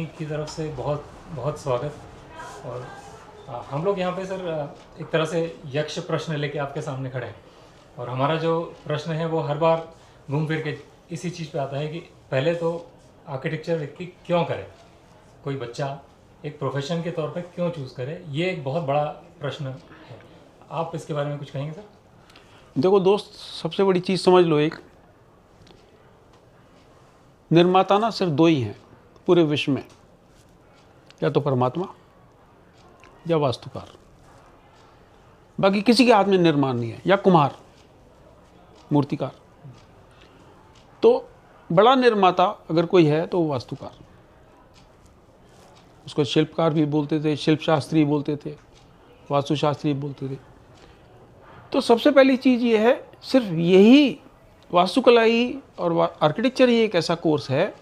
की तरफ से बहुत बहुत स्वागत। और हम लोग यहाँ पे सर एक तरह से यक्ष प्रश्न लेके आपके सामने खड़े हैं। और हमारा जो प्रश्न है वो हर बार घूम फिर के इसी चीज़ पे आता है कि पहले तो आर्किटेक्चर व्यक्ति क्यों करे, कोई बच्चा एक प्रोफेशन के तौर पे क्यों चूज़ करे, ये एक बहुत बड़ा प्रश्न है। आप इसके बारे में कुछ कहेंगे सर? देखो दोस्त, सबसे बड़ी चीज़ समझ लो, एक निर्माता ना सिर्फ दो ही हैं पूरे विश्व में, या तो परमात्मा या वास्तुकार। बाकी किसी के हाथ में निर्माण नहीं है, या कुम्हार मूर्तिकार। तो बड़ा निर्माता अगर कोई है तो वो वास्तुकार। उसको शिल्पकार भी बोलते थे, शिल्पशास्त्री बोलते थे, वास्तुशास्त्री बोलते थे। तो सबसे पहली चीज़ ये है, सिर्फ यही वास्तुकला ही और आर्किटेक्चर ही एक ऐसा कोर्स है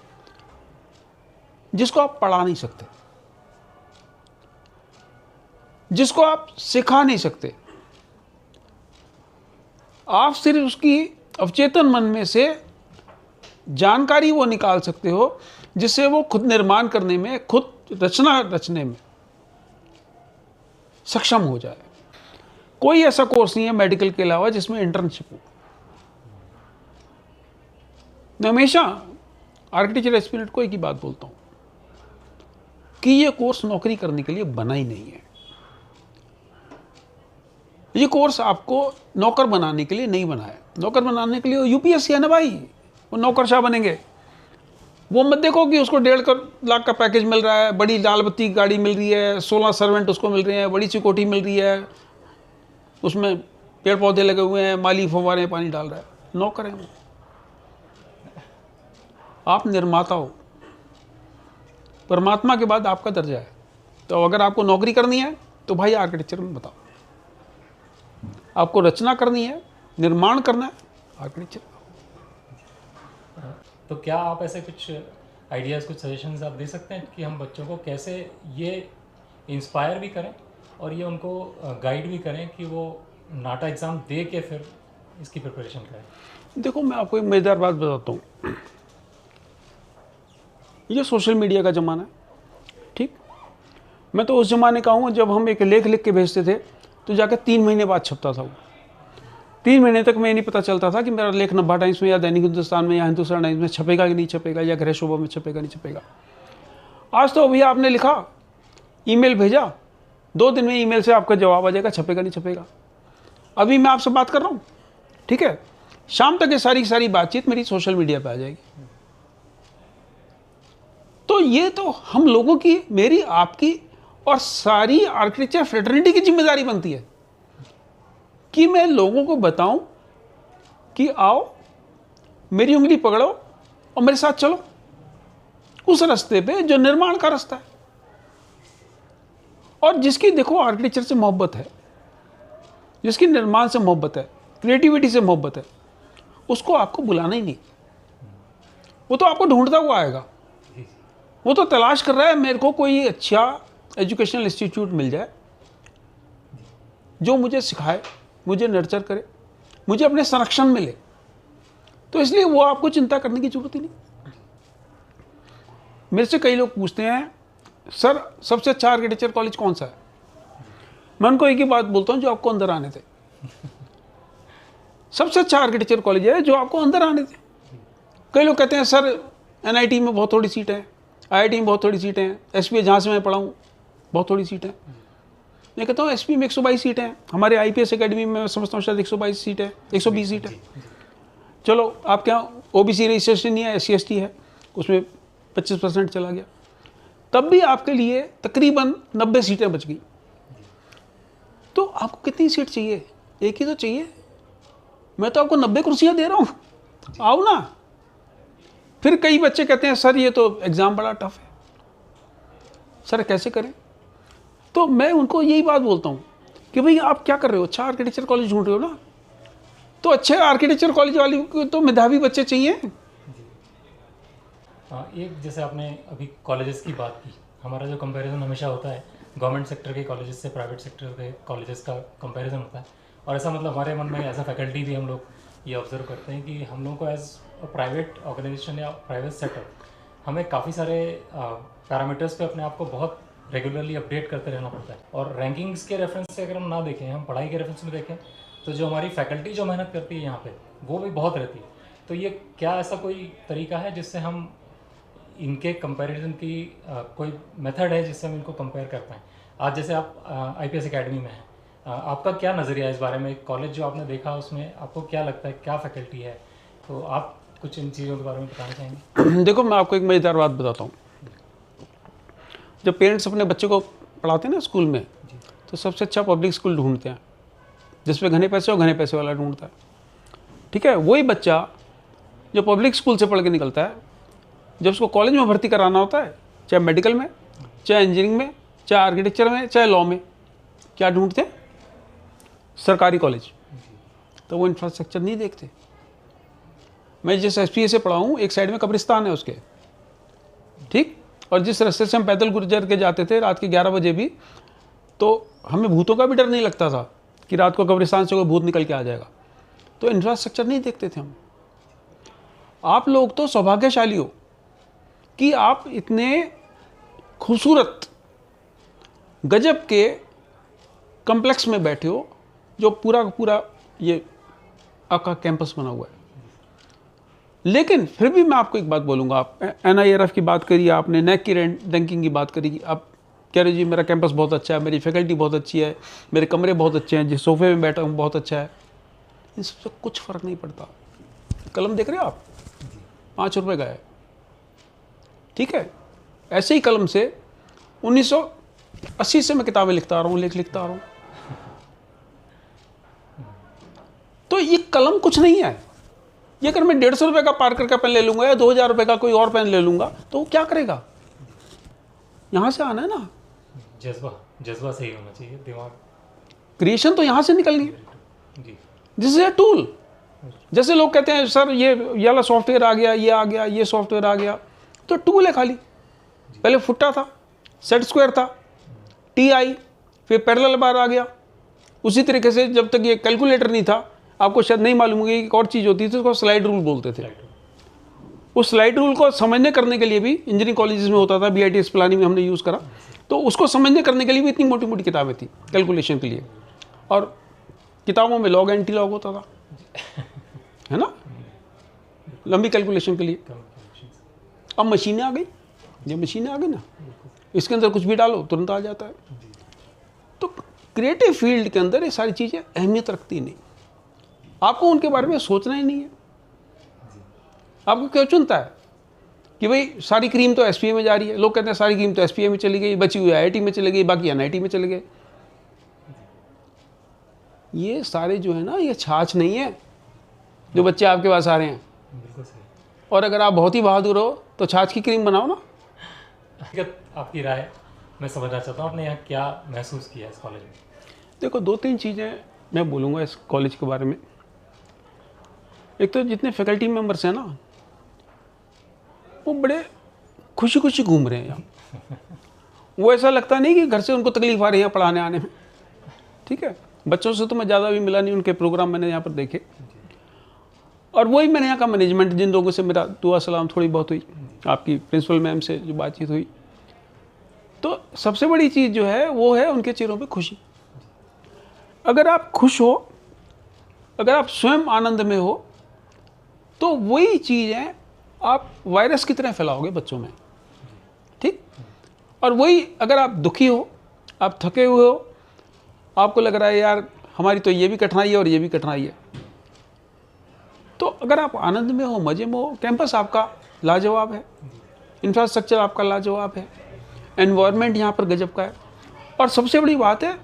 जिसको आप पढ़ा नहीं सकते, जिसको आप सिखा नहीं सकते। आप सिर्फ उसकी अवचेतन मन में से जानकारी वो निकाल सकते हो जिससे वो खुद निर्माण करने में, खुद रचना रचने में सक्षम हो जाए। कोई ऐसा कोर्स नहीं है मेडिकल के अलावा जिसमें इंटर्नशिप हो। मैं हमेशा आर्किटेक्चर एस्पिरेंट को एक ही बात बोलता हूँ कि ये कोर्स नौकरी करने के लिए बना ही नहीं है। ये कोर्स आपको नौकर बनाने के लिए नहीं बना है। नौकर बनाने के लिए यूपीएससी है ना भाई, वो नौकरशाह बनेंगे। वो मत देखो कि उसको 1.5 लाख का पैकेज मिल रहा है, बड़ी लाल बत्ती गाड़ी मिल रही है, 16 सर्वेंट उसको मिल रहे हैं, बड़ी सी कोठी मिल रही है, उसमें पेड़ पौधे लगे हुए हैं, माली फव्वारे पानी डाल रहा है। नौकर है वो। आप निर्माता हो, परमात्मा के बाद आपका दर्जा है। तो अगर आपको नौकरी करनी है तो भाई आर्किटेक्चर में बताओ। आपको रचना करनी है, निर्माण करना है, आर्किटेक्चर। तो क्या आप ऐसे कुछ आइडियाज़, कुछ सजेशंस आप दे सकते हैं कि हम बच्चों को कैसे ये इंस्पायर भी करें और ये उनको गाइड भी करें कि वो नाटा एग्ज़ाम दे के फिर इसकी प्रिपरेशन करें? देखो, मैं आपको एक मज़ेदार बात बताता हूँ। ये सोशल मीडिया का ज़माना है, ठीक। मैं तो उस ज़माने का हूँ जब हम एक लेख लिख के भेजते थे तो जाकर 3 महीने बाद छपता था वो। 3 महीने तक मैं नहीं पता चलता था कि मेरा लेख नब्बा टाइम्स में या दैनिक हिंदुस्तान में या हिंदुस्तान टाइम्स में छपेगा कि नहीं छपेगा, या गृह शोभा में छपेगा नहीं छपेगा। आज तो भैया आपने लिखा, ईमेल भेजा, 2 दिन में ईमेल से आपका जवाब आ जाएगा, छपेगा नहीं छपेगा। अभी मैं आपसे बात कर रहा हूँ, ठीक है, शाम तक ये सारी बातचीत मेरी सोशल मीडिया पर आ जाएगी। तो ये तो हम लोगों की, मेरी, आपकी और सारी आर्किटेक्चर फ्रेटर्निटी की जिम्मेदारी बनती है कि मैं लोगों को बताऊं कि आओ, मेरी उंगली पकड़ो और मेरे साथ चलो उस रास्ते पे जो निर्माण का रास्ता है। और जिसकी देखो आर्किटेक्चर से मोहब्बत है, जिसकी निर्माण से मोहब्बत है, क्रिएटिविटी से मोहब्बत है, उसको आपको बुलाना ही नहीं। वो तो आपको ढूंढता हुआ आएगा। वो तो तलाश कर रहा है मेरे को कोई अच्छा एजुकेशनल इंस्टीट्यूट मिल जाए जो मुझे सिखाए, मुझे नर्चर करे, मुझे अपने संरक्षण में ले। तो इसलिए वो आपको चिंता करने की जरूरत ही नहीं। मेरे से कई लोग पूछते हैं, सर सबसे अच्छा आर्किटेक्चर कॉलेज कौन सा है? मैं उनको एक ही बात बोलता हूँ, जो आपको अंदर आने थे। सबसे अच्छा आर्किटेक्चर कॉलेज है जो आपको अंदर आने थे। कई लोग कहते हैं सर एनआईटी में बहुत थोड़ी सीटें हैं, आईआईटी में बहुत थोड़ी सीटें हैं, एसपी जहाँ से मैं पढ़ा हूँ बहुत थोड़ी सीटें हैं। मैं कहता हूँ एसपी में 122 सीटें हैं, हमारे आईपीएस एकेडमी में मैं समझता हूँ शायद 122 सीटें हैं, 120 सीटें। चलो आपके यहाँ ओबीसी रजिस्ट्रेशन नहीं है, एससी एसटी है, उसमें 25% चला गया, तब भी आपके लिए तकरीबन 90 सीटें बच गई। तो आपको कितनी सीट चाहिए? एक ही तो चाहिए। मैं तो आपको 90 कुर्सियाँ दे रहा हूँ, आओ ना। फिर कई बच्चे कहते हैं सर ये तो एग्ज़ाम बड़ा टफ है, सर कैसे करें? तो मैं उनको यही बात बोलता हूँ कि भाई आप क्या कर रहे हो, अच्छा आर्किटेक्चर कॉलेज ढूंढ रहे हो ना, तो अच्छे आर्किटेक्चर कॉलेज वाले को तो मेधावी बच्चे चाहिए। हाँ, एक जैसे आपने अभी कॉलेजेस की बात की, हमारा जो कंपैरिजन हमेशा होता है गवर्नमेंट सेक्टर के कॉलेजेस से प्राइवेट सेक्टर के कॉलेजेस का कंपैरिजन होता है। और ऐसा मतलब हमारे मन में एज अ फैकल्टी भी हम लोग ये ऑब्जर्व करते हैं कि हम लोग को एज प्राइवेट ऑर्गेनाइजेशन या प्राइवेट सेक्टर हमें काफ़ी सारे पैरामीटर्स पे अपने आप को बहुत रेगुलरली अपडेट करते रहना पड़ता है। और रैंकिंग्स के रेफरेंस से अगर हम ना देखें, हम पढ़ाई के रेफरेंस में देखें, तो जो हमारी फैकल्टी जो मेहनत करती है यहाँ पे वो भी बहुत रहती है। तो ये क्या ऐसा कोई तरीका है जिससे हम इनके कंपैरिजन की कोई मेथड है जिससे हम इनको कंपेयर कर पाएँ? आज जैसे आप IPS एकेडमी में हैं, आपका क्या नज़रिया है इस बारे में? कॉलेज जो आपने देखा उसमें आपको क्या लगता है, क्या फैकल्टी है? तो आप कुछ इन चीज़ों के बारे में बताना चाहेंगे? देखो, मैं आपको एक मज़ेदार बात बताता हूँ। जब पेरेंट्स अपने बच्चे को पढ़ाते हैं ना स्कूल में, तो सबसे अच्छा पब्लिक स्कूल ढूंढते हैं जिसमें घने पैसे हो, घने पैसे वाला ढूंढता है। ठीक है, वही बच्चा जो पब्लिक स्कूल से पढ़ के निकलता है, जब उसको कॉलेज में भर्ती कराना होता है, चाहे मेडिकल में, चाहे इंजीनियरिंग में, चाहे आर्किटेक्चर में, चाहे लॉ में, क्या ढूंढते हैं? सरकारी कॉलेज। तो वो इंफ्रास्ट्रक्चर नहीं देखते। मैं जिस SPA से पढ़ा हूँ, एक साइड में कब्रिस्तान है उसके, ठीक, और जिस रास्ते से हम पैदल गुजर के जाते थे रात के 11 बजे भी, तो हमें भूतों का भी डर नहीं लगता था कि रात को कब्रिस्तान से कोई भूत निकल के आ जाएगा। तो इंफ्रास्ट्रक्चर नहीं देखते थे हम। आप लोग तो सौभाग्यशाली हो कि आप इतने खूबसूरत गजब के कॉम्प्लेक्स में बैठे हो, जो पूरा का पूरा ये आपका कैंपस बना हुआ है। लेकिन फिर भी मैं आपको एक बात बोलूँगा, आप NIRF की बात करिए, आपने NAAC की रैंकिंग की बात करी, आप कह रहे जी मेरा कैंपस बहुत अच्छा है, मेरी फैकल्टी बहुत अच्छी है, मेरे कमरे बहुत अच्छे हैं, जिस सोफे में बैठा हूँ बहुत अच्छा है। इन सबसे कुछ फ़र्क नहीं पड़ता। कलम देख रहे हो आप, 5 रुपये का है, ठीक है। ऐसे ही कलम से 1980 से मैं किताबें लिखता आ रहा हूँ, लेख लिखता आ रहा हूँ। तो ये कलम कुछ नहीं है। ये अगर मैं 150 रुपये का पार्कर का पेन ले लूँगा या 2000 रुपये का कोई और पेन ले लूँगा, तो वो क्या करेगा? यहाँ से आना है ना, जज्बा सही होना चाहिए, दिमाग, क्रिएशन तो यहाँ से निकलनी है। जी, दिस इज ए टूल। जैसे लोग कहते हैं सर ये वाला सॉफ्टवेयर आ गया, ये आ गया, ये सॉफ्टवेयर आ गया, तो टूल है खाली। पहले फुट्टा था, सेट स्क्वायर था, TI, फिर पैरेलल बार आ गया। उसी तरीके से जब तक ये कैलकुलेटर नहीं था, आपको शायद नहीं मालूम होगी, एक और चीज़ होती थी उसको स्लाइड रूल बोलते थे। उस स्लाइड रूल को समझने करने के लिए भी इंजीनियरिंग कॉलेजेस में होता था, BITS पिलानी में हमने यूज़ करा, तो उसको समझने करने के लिए भी इतनी मोटी मोटी किताबें थी कैलकुलेशन के लिए, और किताबों में लॉग एंटी लॉग होता था, है ना, लंबी कैलकुलेशन के लिए। अब मशीनें आ गई, ये मशीनें आ गई ना, इसके अंदर कुछ भी डालो तुरंत आ जाता है। तो क्रिएटिव फील्ड के अंदर ये सारी चीज़ें अहमियत रखती नहीं, आपको उनके बारे में सोचना ही नहीं है। आपको क्यों चुनता है कि भाई सारी क्रीम तो SPA में जा रही है? लोग कहते हैं सारी क्रीम तो SPA में चली गई, बची हुई IIT में चली गई, बाकी NIT में चले गए। ये सारे जो है ना, ये छाछ नहीं है जो बच्चे आपके पास आ रहे हैं। बिल्कुल सही। और अगर आप बहुत ही बहादुर हो तो छाछ की क्रीम बनाओ ना। आपकी राय मैं समझना चाहता हूँ, आपने यहाँ क्या महसूस किया इस कॉलेज में? देखो, 2-3 चीज़ें मैं बोलूँगा इस कॉलेज के बारे में। एक तो जितने फैकल्टी मेंबर्स हैं ना, वो बड़े खुशी खुशी घूम रहे हैं यहाँ। वो ऐसा लगता नहीं कि घर से उनको तकलीफ आ रही है पढ़ाने आने में, ठीक है। बच्चों से तो मैं ज़्यादा भी मिला नहीं, उनके प्रोग्राम मैंने यहाँ पर देखे, और वही मैंने यहाँ का मैनेजमेंट, जिन लोगों से मेरा दुआ सलाम थोड़ी बहुत हुई, आपकी प्रिंसिपल मैम से जो बातचीत हुई, तो सबसे बड़ी चीज़ जो है वो है उनके चेहरों पे खुशी। अगर आप खुश हो, अगर आप स्वयं आनंद में हो, तो वही चीज़ें आप वायरस की तरह फैलाओगे बच्चों में, ठीक। और वही अगर आप दुखी हो, आप थके हुए हो, आपको लग रहा है यार हमारी तो ये भी कठिनाई है और ये भी कठिनाई है, तो अगर आप आनंद में हो, मज़े में हो, कैंपस आपका लाजवाब है, इंफ्रास्ट्रक्चर आपका लाजवाब है, एनवायरनमेंट यहाँ पर गजब का है, और सबसे बड़ी बात है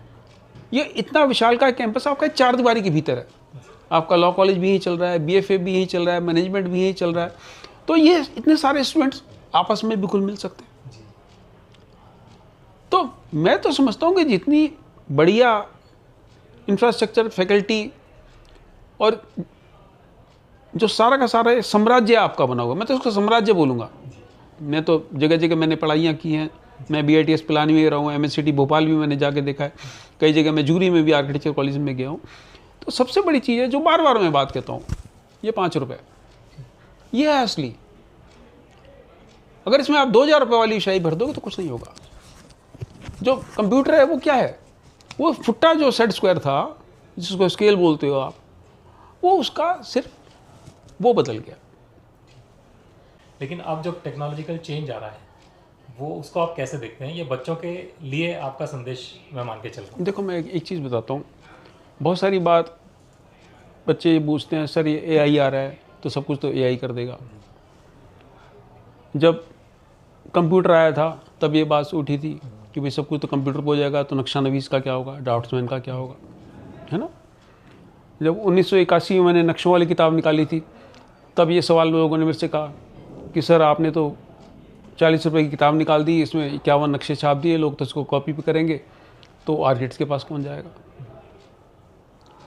ये इतना विशाल का कैंपस आपका 4 दीवारी के भीतर है। आपका लॉ कॉलेज भी यहीं चल रहा है, BFA भी यहीं चल रहा है, मैनेजमेंट भी यहीं चल रहा है, तो ये इतने सारे स्टूडेंट्स आपस में बिल्कुल मिल सकते हैं। तो मैं तो समझता हूँ कि जितनी बढ़िया इंफ्रास्ट्रक्चर, फैकल्टी और जो सारा का सारा साम्राज्य आपका बना हुआ, मैं तो उसको साम्राज्य बोलूँगा। मैं तो जगह जगह मैंने पढ़ाइयाँ की हैं, मैं BITS पिलानी में रहा हूँ, MSCT भोपाल भी मैंने जाके देखा है, कई जगह मैं जूरी में भी आर्किटेक्चर कॉलेज में गया हूँ। तो सबसे बड़ी चीज़ है जो बार बार मैं बात कहता हूँ, ये 5 रुपये, ये है असली। अगर इसमें आप 2,000 रुपये वाली शाही भर दोगे तो कुछ नहीं होगा। जो कंप्यूटर है वो क्या है, वो फुट्टा जो सेट स्क्वायर था जिसको स्केल बोलते हो आप, वो उसका सिर्फ वो बदल गया। लेकिन अब जो टेक्नोलॉजिकल चेंज आ रहा है वो उसको आप कैसे देखते हैं? ये बच्चों के लिए आपका संदेश मैं मान के चल रहा हूँ। देखो मैं एक चीज़ बताता हूँ, बहुत सारी बात बच्चे ये पूछते हैं सर ये AI आ रहा है तो सब कुछ तो AI कर देगा। जब कंप्यूटर आया था तब ये बात उठी थी कि भाई सब कुछ तो कंप्यूटर पर हो जाएगा, तो नक्शा नवीस का क्या होगा, ड्राफ्ट्समैन का क्या होगा, है ना। जब 1981 में मैंने नक्शों वाली किताब निकाली थी तब ये सवाल लोगों ने मेरे से कहा कि सर आपने तो 40 रुपये की किताब निकाल दी, इसमें 51 नक्शे छाप दिए, लोग तो इसको कॉपी भी करेंगे, तो आर्किटेक्ट्स के पास कौन जाएगा।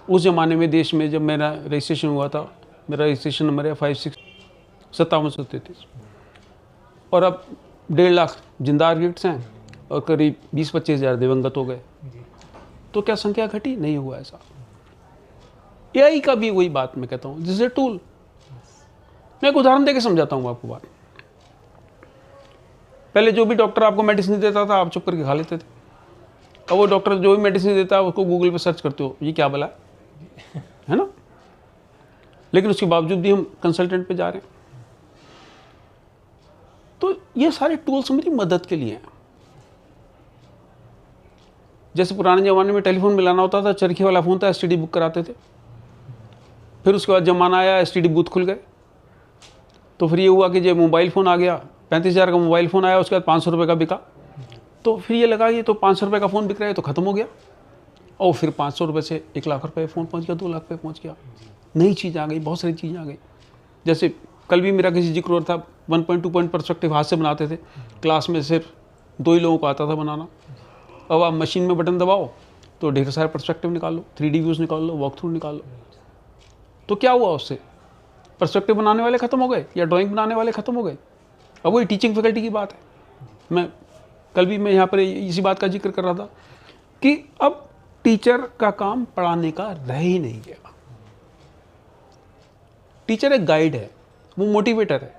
उस ज़माने में देश में जब मेरा रजिस्ट्रेशन हुआ था, मेरा रजिस्ट्रेशन नंबर है 565733, और अब 1.5 लाख जिंदा आर्किटेक्ट्स हैं और करीब 20-25 हज़ार दिवंगत हो गए, तो क्या संख्या घटी? नहीं हुआ ऐसा। AI का भी वही बात मैं कहता हूँ, दिस इज ए टूल। मैं एक उदाहरण देके समझाता हूँ आपको बात। पहले जो भी डॉक्टर आपको मेडिसिन देता था आप चुप करके खा लेते थे, अब वो डॉक्टर जो भी मेडिसिन देता है उसको गूगल पे सर्च करते हो ये क्या भला है ना, लेकिन उसके बावजूद भी हम कंसल्टेंट पे जा रहे हैं। तो ये सारे टूल्स मेरी मदद के लिए हैं। जैसे पुराने ज़माने में टेलीफोन मिलाना होता था, चरखी वाला फ़ोन था, STD बुक कराते थे, फिर उसके बाद ज़माना आया STD बूथ खुल गए, तो फिर ये हुआ कि जब मोबाइल फ़ोन आ गया, 35,000 का मोबाइल फ़ोन आया, उसके बाद 500 रुपये का बिका, तो फिर ये लगा ये तो 500 रुपये का फ़ोन बिक रहा है तो ख़त्म हो गया, और फिर 500 रुपये से 1 लाख रुपये फ़ोन पहुंच गया, 2 लाख रुपये पहुंच गया, नई चीज़ आ गई, बहुत सारी चीज़ें आ गई। जैसे कल भी मेरा किसी जिक्र था, 1.2 पॉइंट परस्पेक्टिव हाथ से बनाते थे, क्लास में सिर्फ 2 ही लोगों को आता था बनाना। अब आप मशीन में बटन दबाओ तो ढेर सारे परस्पेक्टिव निकाल लो, 3D व्यूज़ निकाल लो, वॉक थ्रू निकाल लो। तो क्या हुआ उससे, परस्पेक्टिव बनाने वाले ख़त्म हो गए या ड्राइंग बनाने वाले ख़त्म हो गए। अब वही टीचिंग फैकल्टी की बात है। कल भी मैं यहाँ पर इसी बात का जिक्र कर रहा था कि अब टीचर का काम पढ़ाने का रह ही नहीं गया। टीचर एक गाइड है, वो मोटिवेटर है,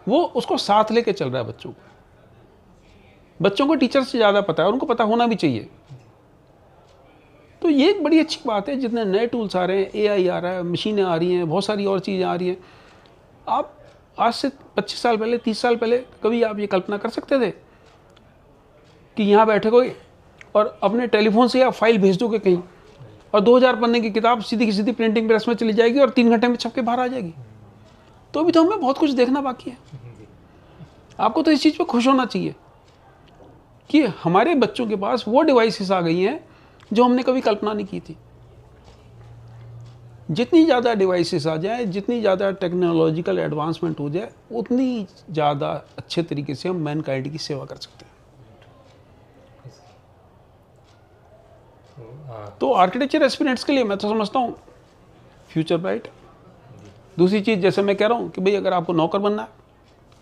वो उसको साथ लेके चल रहा है बच्चों को। बच्चों को टीचर से ज़्यादा पता है और उनको पता होना भी चाहिए। तो ये एक बड़ी अच्छी बात है, जितने नए टूल्स आ रहे हैं, AI आ रहा है, मशीनें आ रही हैं, बहुत सारी और चीज़ें आ रही हैं। आप आज से 25 साल पहले, 30 साल पहले कभी आप ये कल्पना कर सकते थे कि यहाँ बैठे कोई और अपने टेलीफोन से आप फाइल भेज दोगे कहीं और 2000 पन्ने की किताब सीधी की सीधी प्रिंटिंग प्रेस में चली जाएगी और 3 घंटे में छप के बाहर आ जाएगी। तो अभी तो हमें बहुत कुछ देखना बाकी है। आपको तो इस चीज़ पर खुश होना चाहिए कि हमारे बच्चों के पास वो डिवाइसेस आ गई हैं जो हमने कभी कल्पना नहीं की थी। जितनी ज़्यादा डिवाइसेस आ जाए, जितनी ज़्यादा टेक्नोलॉजिकल एडवांसमेंट हो जाए, उतनी ज़्यादा अच्छे तरीके से हम मैनकाइंड की सेवा कर सकते हैं। तो आर्किटेक्चर एस्पिरेंट्स के लिए मैं तो समझता हूँ फ्यूचर ब्राइट। दूसरी चीज़, जैसे मैं कह रहा हूँ कि भाई अगर आपको नौकर बनना है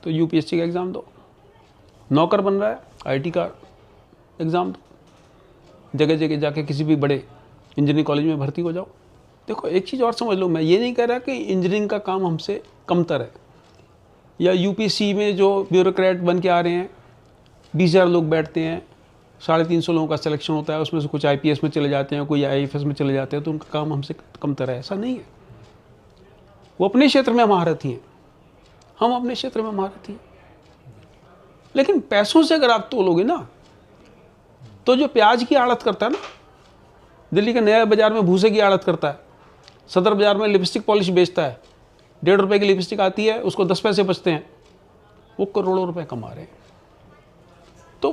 तो UPSC का एग्ज़ाम दो, नौकर बन रहा है IT का एग्ज़ाम दो, जगह जगह जाके किसी भी बड़े इंजीनियरिंग कॉलेज में भर्ती हो जाओ। देखो एक चीज़ और समझ लो, मैं ये नहीं कह रहा कि इंजीनियरिंग का काम हमसे कमतर है, या UPSC में जो ब्यूरोक्रेट बन के आ रहे हैं 20,000 लोग बैठते हैं, 350 लोगों का सिलेक्शन होता है, उसमें से कुछ IPS में चले जाते हैं, कोई IAFS में चले जाते हैं, तो उनका काम हमसे कमतर है, ऐसा नहीं है। वो अपने क्षेत्र में महारथी हैं, हम अपने क्षेत्र में महारथी हैं। लेकिन पैसों से अगर आप तोलोगे ना, तो जो प्याज की आड़त करता है ना, दिल्ली के नया बाजार में भूसे की आड़त करता है, सदर बाजार में लिपस्टिक पॉलिश बेचता है, 1.5 रुपये की लिपस्टिक आती है, उसको 10 पैसे बचते हैं, वो करोड़ों रुपए कमा रहे हैं। तो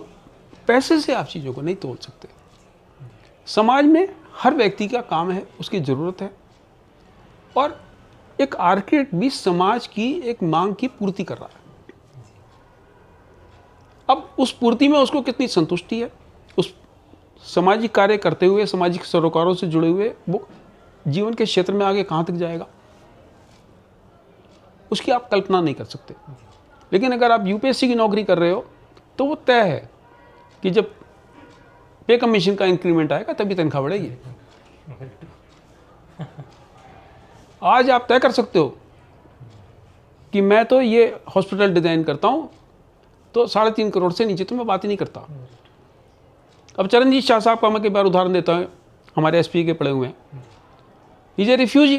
पैसे से आप चीज़ों को नहीं तोल सकते। समाज में हर व्यक्ति का काम है, उसकी ज़रूरत है, और एक आर्किटेक्ट भी समाज की एक मांग की पूर्ति कर रहा है। अब उस पूर्ति में उसको कितनी संतुष्टि है, उस सामाजिक कार्य करते हुए, सामाजिक सरोकारों से जुड़े हुए वो जीवन के क्षेत्र में आगे कहाँ तक जाएगा, उसकी आप कल्पना नहीं कर सकते। लेकिन अगर आप UPSC की नौकरी कर रहे हो तो वो तय है कि जब पे कमीशन का इंक्रीमेंट आएगा तभी तनख्वाह बढ़ेगी। आज आप तय कर सकते हो कि मैं तो ये हॉस्पिटल डिज़ाइन करता हूँ, तो 3.5 करोड़ से नीचे तो मैं बात ही नहीं करता। अब चरणजीत शाह साहब का मैं कई बार उदाहरण देता हूँ, हमारे एसपी के पड़े हुए हैं, इज ए रिफ्यूजी,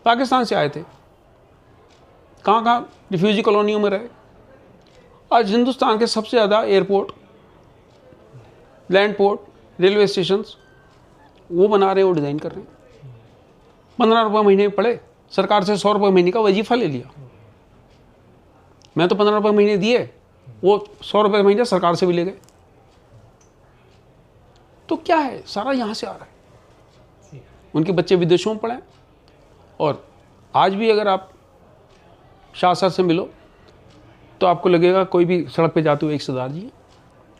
पाकिस्तान से आए थे, कहाँ कहाँ रिफ्यूजी कॉलोनियों में रहे। आज हिंदुस्तान के सबसे ज़्यादा airport, land port, railway stations वो बना रहे हैं, वो डिज़ाइन कर रहे हैं। 15 रुपये महीने पड़े, सरकार से 100 रुपये महीने का वजीफा ले लिया। मैं तो 15 रुपये महीने दिए, वो 100 रुपये महीने सरकार से भी ले गए। तो क्या है, सारा यहाँ से आ रहा है। उनके बच्चे विदेशों में पढ़े, और आज भी अगर आप शाह साहब से मिलो तो आपको लगेगा कोई भी सड़क पे जाते हुए एक सरदार जी है,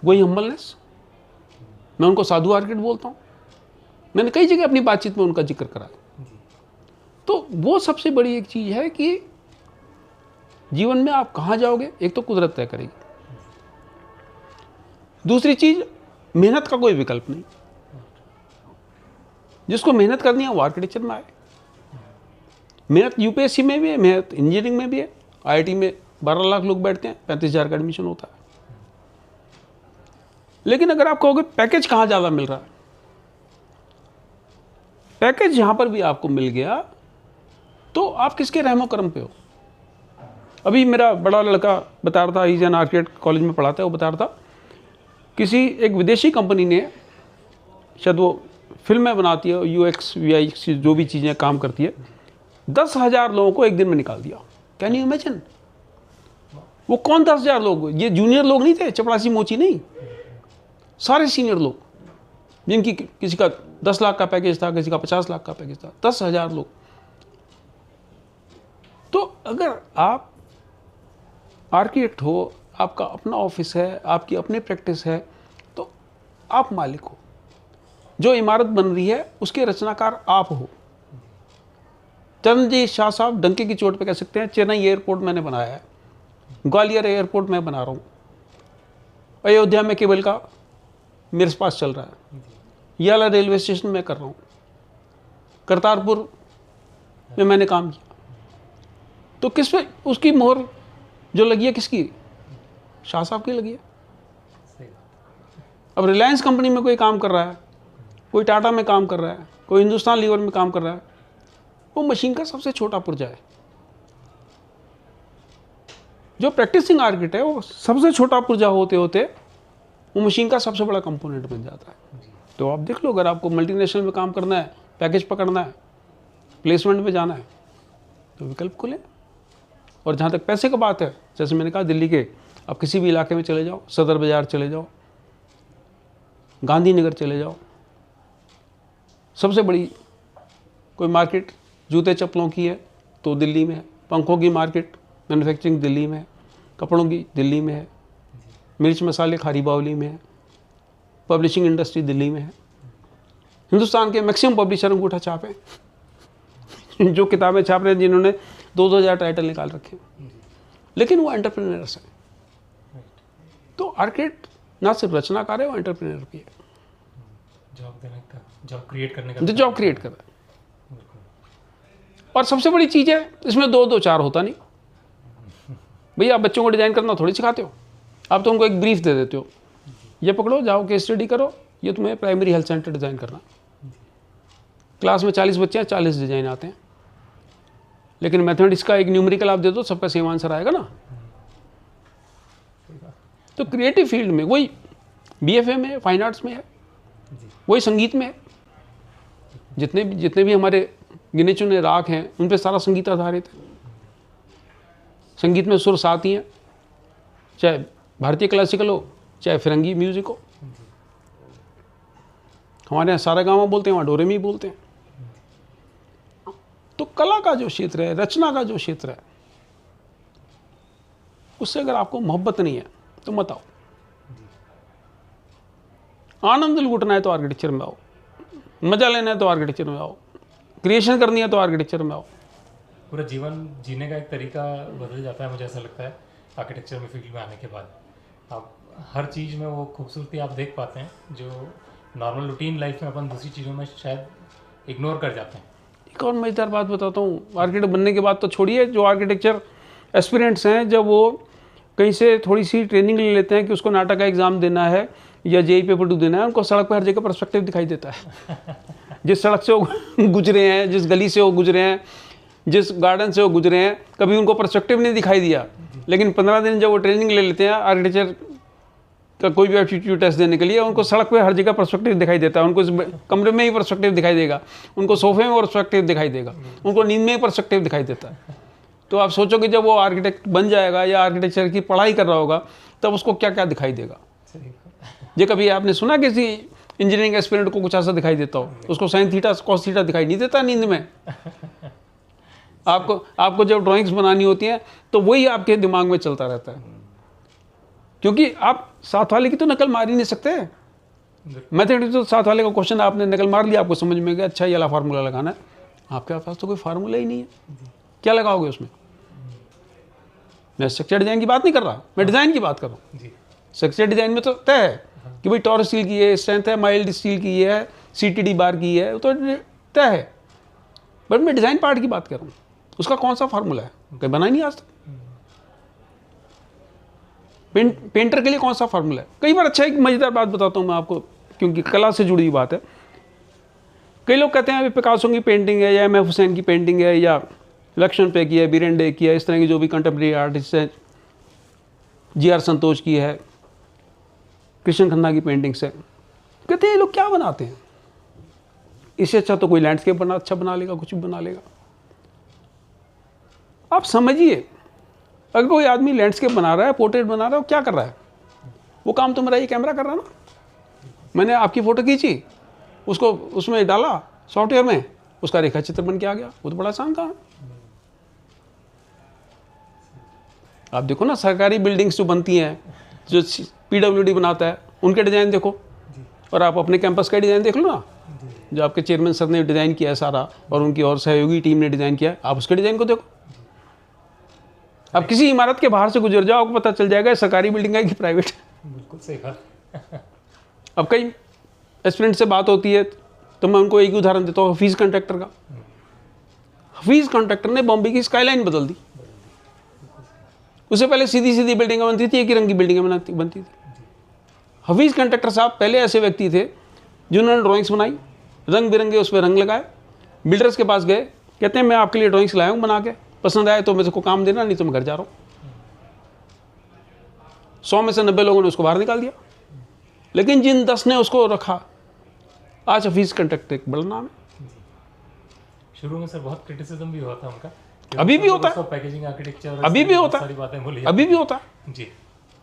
वही हम्बलनेस। मैं उनको साधु आर्किटेक्ट बोलता हूँ, मैंने कई जगह अपनी बातचीत में उनका जिक्र करा। तो वो सबसे बड़ी एक चीज़ है कि जीवन में आप कहाँ जाओगे, एक तो कुदरत तय करेगी, दूसरी चीज़ मेहनत का कोई विकल्प नहीं। जिसको मेहनत करनी है वो आर्किटेक्चर में आए। मेहनत यूपीएससी में भी है, मेहनत इंजीनियरिंग में भी है। आईआईटी में 12 लाख लोग बैठते हैं, 35,000 का एडमिशन होता है। लेकिन अगर आप कहोगे पैकेज कहाँ ज़्यादा मिल रहा है, पैकेज जहाँ पर भी आपको मिल गया तो आप किसके रहमो करम पे हो। अभी मेरा बड़ा लड़का बता रहा था, इज एन आर्किटेक्ट, कॉलेज में पढ़ाता है, वो बता रहा था किसी एक विदेशी कंपनी ने, शायद वो फिल्में बनाती है, यूएक्स वीआईएक्स जो भी चीज़ें काम करती है, 10,000 लोगों को एक दिन में निकाल दिया। Can you imagine? वो कौन 10,000 लोग? ये जूनियर लोग नहीं थे, चपरासी मोची नहीं, सारे सीनियर लोग, जिनकी किसी का 10 लाख का पैकेज था, किसी का 50 लाख का पैकेज था, 10,000 लोग। तो अगर आप आर्किटेक्ट हो, आपका अपना ऑफिस है, आपकी अपनी प्रैक्टिस है, तो आप मालिक हो। जो इमारत बन रही है उसके रचनाकार आप हो। चरणजीत शाह साहब डंके की चोट पे कह सकते हैं, चेन्नई एयरपोर्ट मैंने बनाया है, ग्वालियर एयरपोर्ट मैं बना रहा हूँ, अयोध्या में केबल का मेरे पास चल रहा है, ये वाला रेलवे स्टेशन मैं कर रहा हूँ, करतारपुर में मैंने काम किया। तो किस पे उसकी मोहर जो लगी है, किसकी? शाह साहब की लगी है। अब रिलायंस कंपनी में कोई काम कर रहा है, कोई टाटा में काम कर रहा है, कोई हिंदुस्तान लीवर में काम कर रहा है, वो मशीन का सबसे छोटा पुर्जा है। जो प्रैक्टिसिंग आर्किटेक्ट है वो सबसे छोटा पुर्जा होते होते वो मशीन का सबसे बड़ा कंपोनेंट बन जाता है। तो आप देख लो, अगर आपको मल्टीनेशनल में काम करना है, पैकेज पकड़ना है, प्लेसमेंट में जाना है, तो विकल्प खुले। और जहाँ तक पैसे का बात है, जैसे मैंने कहा, दिल्ली के आप किसी भी इलाके में चले जाओ, सदर बाज़ार चले जाओ, गांधीनगर चले जाओ, सबसे बड़ी कोई मार्केट जूते चप्पलों की है तो दिल्ली में है, पंखों की मार्केट मैन्युफैक्चरिंग दिल्ली में है, कपड़ों की दिल्ली में है, मिर्च मसाले खारी बावली में है, पब्लिशिंग इंडस्ट्री दिल्ली में है। हिंदुस्तान के मैक्सिमम पब्लिशर अंगूठा छाप हैं जो किताबें छाप रहे हैं, जिन्होंने 2,000 टाइटल निकाल रखे हैं, लेकिन वो एंटरप्रेन्योर्स हैं। तो आर्किटेक्ट ना सिर्फ रचनाकार है, वो एंटरप्रेन्योर भी है, जॉब देने का, जॉब क्रिएट करने का, जो जॉब क्रिएट कर रहा है। और सबसे बड़ी चीज़ है इसमें दो चार होता नहीं। भैया आप बच्चों को डिज़ाइन करना थोड़ी सिखाते हो, आप तो उनको एक ब्रीफ दे देते हो, ये पकड़ो, जाओ केस स्टडी करो, ये तुम्हें प्राइमरी हेल्थ सेंटर डिज़ाइन करना। क्लास में 40 बच्चे हैं, 40 डिज़ाइन आते हैं, लेकिन मैथमेटिक्स का एक न्यूमेरिकल आप दे दो, सबका सेम आंसर आएगा ना। तो क्रिएटिव फील्ड में वही बीएफए में है, फाइन आर्ट्स में है, वही संगीत में है। जितने भी हमारे गिने चुने राग हैं, उन पे सारा संगीत आधारित है। संगीत में सुर 7 ही हैं, चाहे भारतीय क्लासिकल हो, चाहे फिरंगी म्यूजिक हो। हमारे यहाँ सारा गाँव बोलते हैं, वहाँ डोरेमी बोलते हैं। तो कला का जो क्षेत्र है, रचना का जो क्षेत्र है, उससे अगर आपको मोहब्बत नहीं है तो मत आओ। आनंद लूटना है तो आर्किटेक्चर में आओ, मजा लेना है तो आर्किटेक्चर में आओ, क्रिएशन करनी है तो आर्किटेक्चर में आओ। पूरा जीवन जीने का एक तरीका बदल जाता है, मुझे ऐसा लगता है आर्किटेक्चर में फील्ड में आने के बाद। आप हर चीज़ में वो खूबसूरती आप देख पाते हैं जो नॉर्मल रूटीन लाइफ में अपन दूसरी चीज़ों में शायद इग्नोर कर जाते हैं। एक और मज़ेदार बात बताता हूँ, आर्किटेक्ट बनने के बाद तो छोड़िए, जो आर्किटेक्चर एस्पिरेंट्स हैं जब वो कहीं से थोड़ी सी ट्रेनिंग ले लेते हैं कि उसको नाटक का एग्ज़ाम देना है या जेई पेपर 2 देना है, उनको सड़क पर हर जगह पर्सपेक्टिव दिखाई देता है। जिस सड़क से वो गुजरे हैं, जिस गली से वो गुजरे हैं, जिस गार्डन से वो गुजरे हैं, कभी उनको पर्सपेक्टिव नहीं दिखाई दिया। लेकिन 15 दिन जब वो ट्रेनिंग ले लेते हैं आर्किटेक्चर का कोई भी एप्टीट्यूड टेस्ट देने के लिए, उनको सड़क पे हर जगह पर्सपेक्टिव दिखाई देता है। उनको इस कमरे में ही पर्सपेक्टिव दिखाई देगा, उनको सोफे में पर्सपेक्टिव दिखाई देगा, उनको नींद में ही पर्सपेक्टिव दिखाई देता है। तो आप सोचो कि जब वो आर्किटेक्ट बन जाएगा या आर्किटेक्चर की पढ़ाई कर रहा होगा तब उसको क्या क्या दिखाई देगा। ये कभी आपने सुना किसी इंजीनियरिंग एस्पिरेंट को कुछ ऐसा दिखाई देता हो? उसको साइन थीटा कॉस थीटा दिखाई नहीं देता नींद में। आपको जब ड्राइंग्स बनानी होती हैं तो वही आपके दिमाग में चलता रहता है, क्योंकि आप साथ वाले की तो नकल मार ही नहीं सकते। मैथमेटिक्स तो साथ वाले का क्वेश्चन आपने नकल मार लिया, आपको समझ में गया अच्छा ये वाला फार्मूला लगाना है, आपके पास तो कोई फार्मूला ही नहीं है, क्या लगाओगे उसमें? मैं स्ट्रक्चर डिजाइन की बात नहीं कर रहा, मैं डिजाइन की बात कर रहा हूँ। स्ट्रक्चर डिजाइन में तो तय है कि भाई टॉरस स्टील की है, स्ट्रेंथ है, माइल्ड स्टील की है, सीटीडी बार की है, तो तय है। बट मैं डिजाइन पार्ट की बात कर रहा हूँ, उसका कौन सा फार्मूला है? कहीं बना ही नहीं आज तक। पेंटर के लिए कौन सा फार्मूला है? कई बार अच्छा एक मजेदार बात बताता हूँ मैं आपको, क्योंकि कला से जुड़ी हुई बात है। कई लोग कहते हैं अभी पिकासो की पेंटिंग है या एम एफ हुसैन की पेंटिंग है या लक्ष्मण पे की है, बीरेन डे की है, इस तरह की जो भी कंटेम्प्रेरी आर्टिस्ट है, जी.आर. संतोष की है, कृष्ण खन्ना की पेंटिंग्स है। कहते हैं ये लोग क्या बनाते हैं, इससे अच्छा तो कोई लैंडस्केप अच्छा बना लेगा, कुछ भी बना लेगा। आप समझिए, अगर कोई आदमी लैंडस्केप बना रहा है, पोर्ट्रेट बना रहा है, वो क्या कर रहा है? वो काम तो मेरा ये कैमरा कर रहा है ना। मैंने आपकी फ़ोटो खींची, उसको उसमें डाला सॉफ्टवेयर में, उसका रेखा चित्र बन के आ गया। वो तो बड़ा आसान काम है। आप देखो ना सरकारी बिल्डिंग्स जो बनती हैं, जो PWD बनाता है, उनके डिज़ाइन देखो, और आप अपने कैंपस का डिज़ाइन देख लो ना, जो आपके चेयरमैन सर ने डिज़ाइन किया है सारा और उनकी और सहयोगी टीम ने डिज़ाइन किया है, आप उसके डिज़ाइन को देखो। अब किसी इमारत के बाहर से गुजर जाओ, आपको पता चल जाएगा सरकारी बिल्डिंग है कि प्राइवेट है। बिल्कुल सही बात। अब कई एस्पिरेंट से बात होती है तो मैं उनको एक उदाहरण देता हूँ, हफीज़ कॉन्ट्रैक्टर का। हफीज़ कॉन्ट्रैक्टर ने बॉम्बे की स्काईलाइन बदल दी। उससे पहले सीधी सीधी बिल्डिंगें बनती थी, एक ही रंग की बिल्डिंगें बनती थी। हफीज़ कॉन्ट्रैक्टर साहब पहले ऐसे व्यक्ति थे जिन्होंने ड्राइंग्स बनाई, रंग बिरंगे उस पर रंग लगाए, बिल्डर्स के पास गए, कहते हैं मैं आपके लिए ड्राइंग्स लाया हूँ बना के, पसंद आए तो मेरे को काम देना, नहीं तो मैं घर जा रहा हूँ। 100 में से 90 लोगों ने उसको बाहर निकाल दिया, लेकिन जिन 10 ने उसको रखा, आज हफीज़ कॉन्ट्रैक्टर एक बड़ा नाम है। शुरू में सर बहुत क्रिटिसिज्म भी हुआ था उनका, अभी भी होता है, पैकेजिंग आर्किटेक्चर अभी भी होता है, अभी भी होता है जी।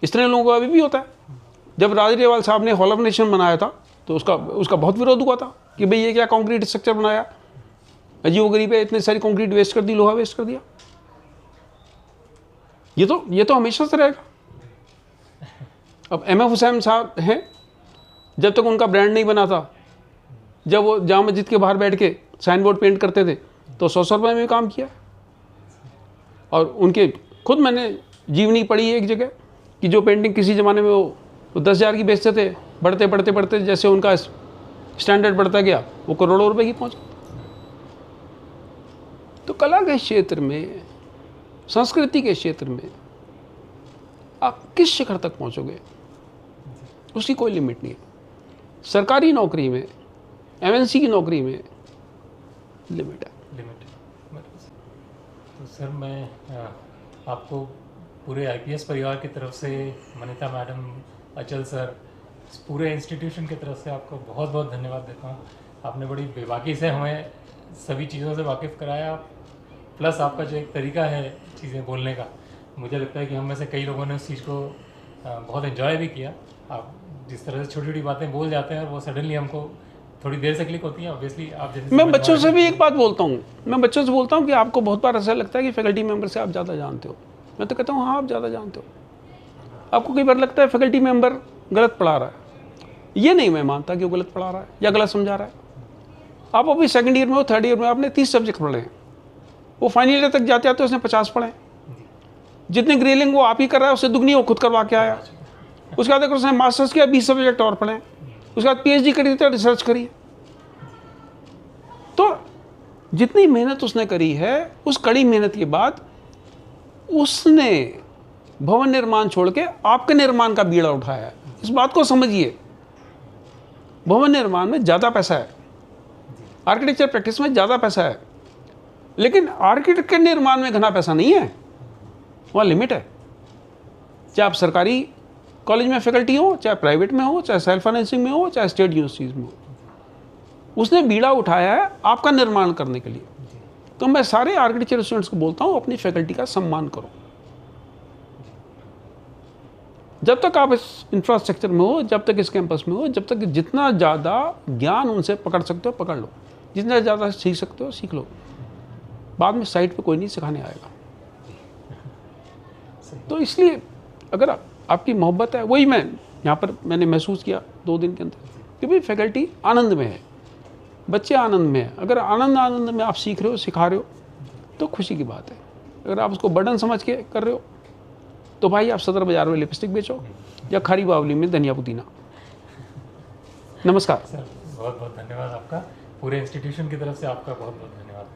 इस तरह लोगों को अभी भी होता है। जब राज रेवाल साहब ने हॉल ऑफ नेशन बनाया था तो उसका बहुत विरोध हुआ था कि भाई ये क्या कंक्रीट स्ट्रक्चर बनाया, अजीबोगरीब है, इतनी सारी कंक्रीट वेस्ट कर दी, लोहा वेस्ट कर दिया। ये तो हमेशा से रहेगा। अब एम.एफ. हुसैन साहब हैं, जब तक उनका ब्रांड नहीं बना था, जब वो जामा मस्जिद के बाहर बैठ के साइन बोर्ड पेंट करते थे तो 100 रुपये में काम किया। और उनके खुद मैंने जीवनी पढ़ी है एक जगह कि जो पेंटिंग किसी ज़माने में वो 10,000 की बेचते थे, बढ़ते जैसे उनका स्टैंडर्ड बढ़ता गया वो करोड़ों रुपए की पहुंच। तो कला के क्षेत्र में, संस्कृति के क्षेत्र में आप किस शिखर तक पहुंचोगे उसकी कोई लिमिट नहीं है। सरकारी नौकरी में, MNC की नौकरी में लिमिट है। तो सर मैं आपको पूरे IPS परिवार की तरफ से, मनीता मैडम, अचल सर, इस पूरे इंस्टीट्यूशन की तरफ से आपको बहुत बहुत धन्यवाद देता हूँ। आपने बड़ी बेबाकी से हमें सभी चीज़ों से वाकिफ़ कराया, प्लस आपका जो एक तरीका है चीज़ें बोलने का, मुझे लगता है कि हम में से कई लोगों ने उस चीज़ को बहुत एंजॉय भी किया। आप जिस तरह से छोटी छोटी बातें बोल जाते हैं और वो सडनली हमको थोड़ी देर से क्लिक होती है। ऑब्वियसली आप जैसे, मैं बच्चों से भी एक बात बोलता हूँ, मैं बच्चों से बोलता हूँ कि आपको बहुत बार ऐसा लगता है कि फैकल्टी मेंबर से आप ज़्यादा जानते हो। मैं तो कहता हूँ हाँ आप ज़्यादा जानते हो। आपको कई बार लगता है फैकल्टी मेंबर गलत पढ़ा रहा है, ये नहीं मैं मानता कि वो गलत पढ़ा रहा है या गलत समझा रहा है। आप अभी 2nd ईयर में हो, 3rd ईयर में, आपने 30 सब्जेक्ट पढ़े हैं, वो फाइनल ईयर तक जाते आते उसने 50 पढ़े। जितनी ग्रेलिंग वो आप ही कर रहा है उससे दुगनी वो खुद करवा के आया। उसके बाद उसने मास्टर्स किया, 20 सब्जेक्ट और पढ़े। उसके बाद PhD करी तो रिसर्च करी। तो जितनी मेहनत उसने करी है, उस कड़ी मेहनत के बाद उसने भवन निर्माण छोड़ के आपके निर्माण का बीड़ा उठाया है। इस बात को समझिए, भवन निर्माण में ज़्यादा पैसा है, आर्किटेक्चर प्रैक्टिस में ज़्यादा पैसा है, लेकिन आर्किटेक्ट के निर्माण में घना पैसा नहीं है, वहाँ लिमिट है। चाहे आप सरकारी कॉलेज में फैकल्टी हो, चाहे प्राइवेट में हो, चाहे सेल्फ फाइनेंसिंग में हो, चाहे स्टेट यूनिवर्सिटीज में हो, उसने बीड़ा उठाया है आपका निर्माण करने के लिए। तो मैं सारे आर्किटेक्चर स्टूडेंट्स को बोलता हूँ, अपनी फैकल्टी का सम्मान करो। जब तक आप इस इंफ्रास्ट्रक्चर में हो, जब तक इस कैंपस में हो, जब तक जितना ज़्यादा ज्ञान उनसे पकड़ सकते हो पकड़ लो, जितना ज़्यादा सीख सकते हो सीख लो। बाद में साइट पे कोई नहीं सिखाने आएगा। तो इसलिए अगर आपकी मोहब्बत है, वही मैं यहाँ पर मैंने महसूस किया 2 दिन के अंदर कि भाई फैकल्टी आनंद में है, बच्चे आनंद में है। अगर आनंद में आप सीख रहे हो, सिखा रहे हो, तो खुशी की बात है। अगर आप उसको बर्डन समझ के कर रहे हो, तो भाई आप सदर बाजार में लिपस्टिक बेचो या खारी बावली में धनिया पुदीना। नमस्कार सर, बहुत बहुत धन्यवाद आपका। पूरे इंस्टीट्यूशन की तरफ से आपका बहुत बहुत धन्यवाद।